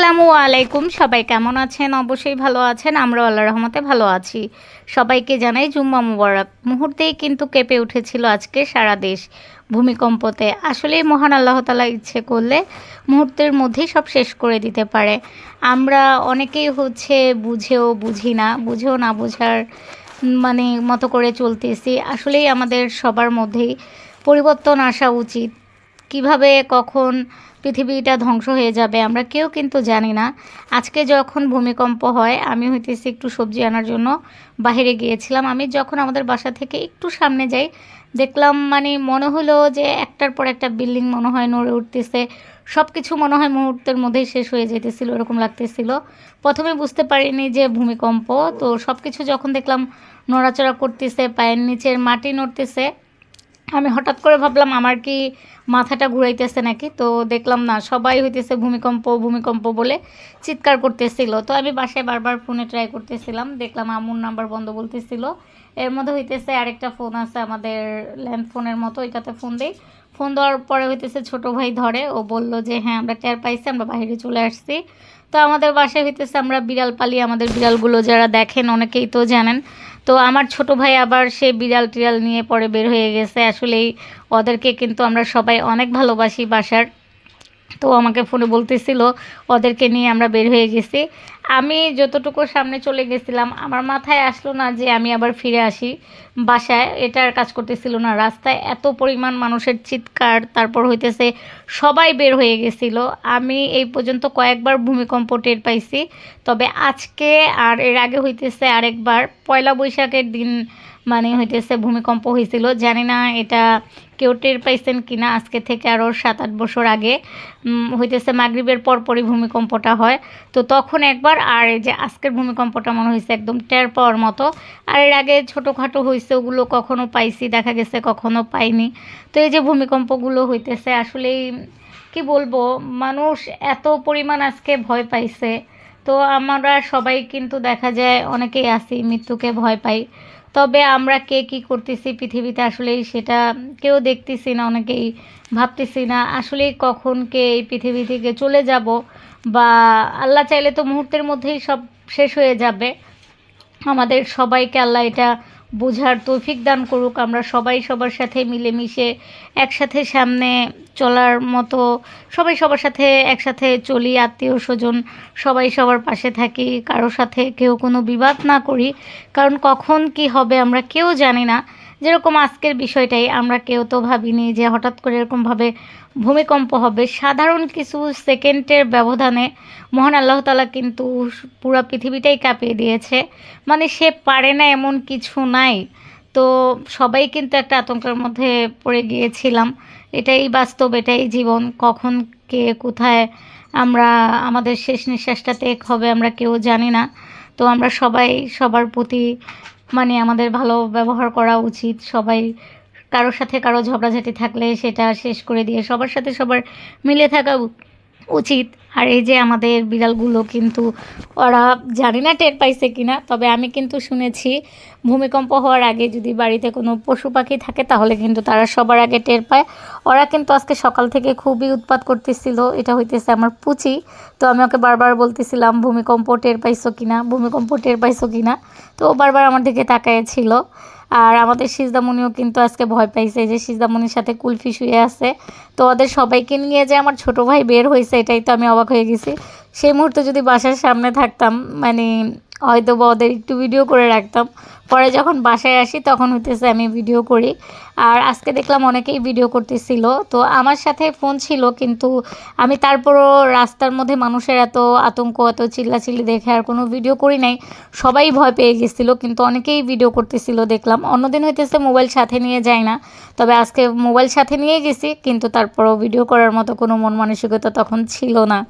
আসসালামু আলাইকুম। সবাই কেমন আছেন? অবশ্যই ভালো আছেন। আমরাও আল্লাহর রহমতে ভালো আছি। সবাইকে জানাই জুম্মা মুবারক। মুহূর্তেই কিন্তু কেঁপে উঠেছিল আজকে সারা দেশ ভূমিকম্পতে। আসলেই মহান আল্লাহ তাআলা ইচ্ছে করলে মুহূর্তের মধ্যেই সব শেষ করে দিতে পারে। আমরা অনেকেই বুঝেও বুঝি না, বুঝেও না বোঝার মতো করে চলতেছি। আসলেই আমাদের সবার মধ্যেই পরিবর্তন আসা উচিত। কিভাবে কখন পৃথিবীটা ধ্বংস হয়ে যাবে আমরা কেউ কিন্তু জানি না। আজকে যখন ভূমিকম্প হয় আমি একটু সবজি আনার জন্য বাইরে গিয়েছিলাম। আমি যখন আমাদের বাসা থেকে একটু সামনে যাই দেখলাম মনে হলো যে একটার পর একটা বিল্ডিং মনে হয় নড়ে উঠতেছে। সব কিছু মনে হয় মুহূর্তের মধ্যেই শেষ হয়ে যেতেছিল, এরকম লাগতেছিল। প্রথমে বুঝতে পারিনি যে ভূমিকম্প, তো সব কিছু যখন দেখলাম নড়াচড়া করতেছে, পায়ের নিচের মাটি নড়তেছে, আমি হঠাৎ করে ভাবলাম আমার কি মাথাটা ঘুরাইতেছে নাকি। তো দেখলাম না, সবাই ভূমিকম্প ভূমিকম্প বলে চিৎকার করতেছিল। তো আমি বাসায় বারবার ফোনে ট্রাই করতেছিলাম, দেখলাম আম্মুর নাম্বার বন্ধ বলতেছিল। এর মধ্যে আরেকটা ফোন আছে আমাদের ল্যান্ড ফোনের মতো, ওইটাতে ফোন দিই। ফোন দেওয়ার পরে ছোট ভাই ধরে, ও বলল যে হ্যাঁ আমরা টের পাইছি, আমরা বাইরে চলে আসছি। তো আমাদের বাসায় আমরা বিড়াল পালি। আমাদের বিড়ালগুলো যারা দেখেন অনেকেই তো জানেন। তো আমার ছোট ভাই আবার সে বিড়াল টিড়াল নিয়ে পরে বের হয়ে গেছে। আসলেই ওদেরকে কিন্তু আমরা সবাই অনেক ভালোবাসি বাসার। তো আমাকে ফোনে বলতেছিল ওদেরকে নিয়ে আমরা বের হয়ে গেছি। আমি যতটুকু সামনে চলে গেছিলাম আমার মাথায় আসলো না যে আমি আবার ফিরে আসি বাসায়। এটার কাজ করতেছিল না। রাস্তায় এত পরিমাণ মানুষের চিৎকার, তারপর সবাই বের হয়ে গেছিল। আমি এই পর্যন্ত কয়েকবার ভূমিকম্প টের পাইছি, তবে আজকে আর এর আগে আরেকবার পয়লা বৈশাখের দিন ভূমিকম্প হয়েছিল। জানি না এটা কেউ টের পাইছেন কিনা। আজকে থেকে আরও 7-8 বছর আগে মাগরিবের পরপরই ভূমিকম্পটা হয়। তো তখন একবার, আর এই যে আজকের ভূমিকম্পটা মনে হয়েছে একদম টের পাওয়ার মতো। আর এর আগে ছোটোখাটো হয়েছে, ওগুলো কখনো পাইছি, দেখা গেছে কখনো পাইনি। তো এই যে ভূমিকম্পগুলো আসলেই কি বলবো, মানুষ এত পরিমাণ আজকে ভয় পাইছে। তো আমরা সবাই কিন্তু দেখা যায় অনেকেই আছি মৃত্যুকে ভয় পাই, তবে আমরা কে কী করতেছি পৃথিবীতে আসলেই সেটা কেউ দেখতেছি না, অনেকেই ভাবতেছি না আসলেই কখন কে এই পৃথিবী থেকে চলে যাব, বা আল্লাহ চাইলে তো মুহূর্তের মধ্যেই সব শেষ হয়ে যাবে। আমাদের সবাইকে আল্লাহ এটা বোঝার তৌফিক দান করুক। আমরা সবাই সবার সাথে মিলেমিশে একসাথে সামনে চলার মতো, সবাই সবার সাথে একসাথে চলি, আত্মীয় স্বজন সবাই সবার পাশে থাকি, কারো সাথে কেউ কোনো বিবাদ না করি, কারণ কখন কি হবে আমরা কেউ জানি না। যেরকম আজকের বিষয়টাই আমরা কেউ তো ভাবিনি যে হঠাৎ করে এরকমভাবে ভূমিকম্প হবে। সাধারণ কিছু সেকেন্ডের ব্যবধানে মহান আল্লাহ তাআলা কিন্তু পুরো পৃথিবীটাই কাঁপিয়ে দিয়েছে। সে পারে না এমন কিছু নাই। তো সবাই কিন্তু একটা আতঙ্কের মধ্যে পড়ে গিয়েছিলাম। এটাই বাস্তব, এটাই জীবন। কখন কে কোথায় আমরা আমাদের শেষ নিঃশ্বাসটা ত্যাগ হবে আমরা কেউ জানি না। তো আমরা সবাই সবার প্রতি আমাদের ভালো ব্যবহার করা উচিত। সবাই কারোর সাথে কারো ঝগড়াঝাটি থাকলে সেটা শেষ করে দিয়ে সবার সাথে সবার মিলে থাকা উচিত। আর এই যে আমাদের বিড়ালগুলো কিন্তু ওরা জানি না টের পাইছে কিনা, তবে আমি কিন্তু শুনেছি ভূমিকম্প হওয়ার আগে যদি বাড়িতে কোনো পশু পাখি থাকে তাহলে কিন্তু তারা সবার আগে টের পায়। ওরা কিন্তু আজকে সকাল থেকে খুবই উৎপাত করতেছিল। এটা আমার পুচি। তো আমি ওকে বারবার বলতেছিলাম ভূমিকম্প টের পাইছো কিনা, ভূমিকম্প টের পাইছো কিনা। তো ও বারবার আমার দিকে তাকাইছিল। আর আমাদের সিজদামণিও কিন্তু আজকে ভয় পাইছে, যে সিজদামণির সাথে কুলফি শুয়ে আছে। তো ওদের সবাইকে নিয়ে যে আমার ছোট ভাই বের হয়েছে এটাই তো আমি অবাক হয়ে গেছি। সেই মুহূর্তে যদি বাসার সামনে থাকতাম হয়তো বা ওদের একটু ভিডিও করে রাখতাম। পরে যখন বাসায় আসি তখন আমি ভিডিও করি। আর আজকে দেখলাম অনেকেই ভিডিও করতেছিল। তো আমার সাথে ফোন ছিল, কিন্তু আমি তারপরও রাস্তার মধ্যে মানুষের এত আতঙ্ক, এত চিল্লাচিল্লি দেখে আর কোনো ভিডিও করি নাই। সবাই ভয় পেয়ে গেছিলো, কিন্তু অনেকেই ভিডিও করতেছিল দেখলাম। অন্যদিন মোবাইল সাথে নিয়ে যায় না, তবে আজকে মোবাইল সাথে নিয়ে গেছি, কিন্তু তারপরও ভিডিও করার মতো কোনো মন মানসিকতা তখন ছিল না।